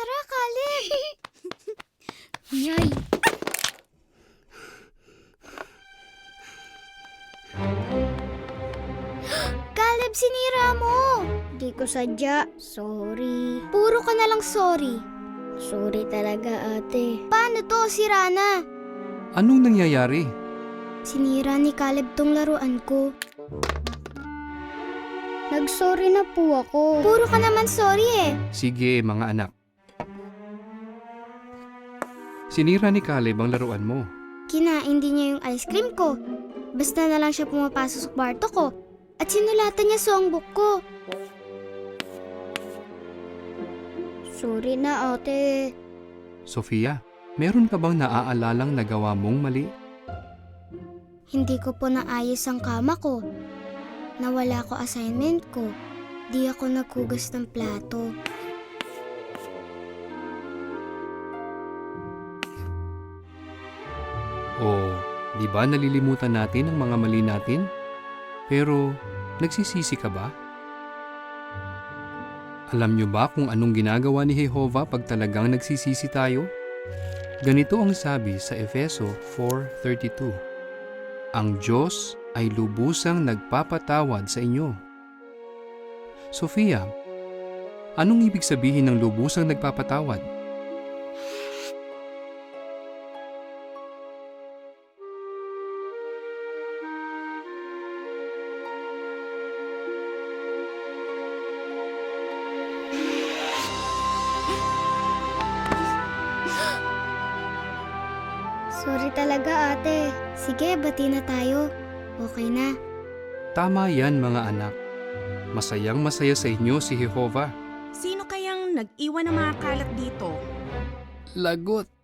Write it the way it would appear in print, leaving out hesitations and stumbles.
Tara, Caleb! Yay! Caleb, sinira mo! Di ko sadya. Sorry. Puro ka na lang sorry. Sorry talaga, ate. Paano to? Sira na. Anong nangyayari? Sinira ni Caleb tong laruan ko. Nag-sorry na po ako. Puro ka naman sorry eh. Sige, mga anak. Sinira ni Caleb ang laruan mo. Kinain din niya yung ice cream ko. Basta na lang siya pumapasok sa kwarto ko. At sinulatan niya songbook ko. Sorry na, ate. Sofia, meron ka bang naaalalang nagawa mong mali? Hindi ko po naayos ang kama ko. Nawala ko assignment ko. Di ako naghugas ng plato. O, di ba nalilimutan natin ang mga mali natin? Pero, nagsisisi ka ba? Alam niyo ba kung anong ginagawa ni Jehovah pag talagang nagsisisi tayo? Ganito ang sabi sa Efeso 4:32. Ang Diyos ay lubusang nagpapatawad sa inyo. Sofia, anong ibig sabihin ng lubusang nagpapatawad? Sorry talaga, ate. Sige, bati na tayo. Okay na. Tama yan, mga anak. Masayang masaya sa inyo si Jehovah. Sino kayang nag-iwan ng mga kalat dito? Lagot!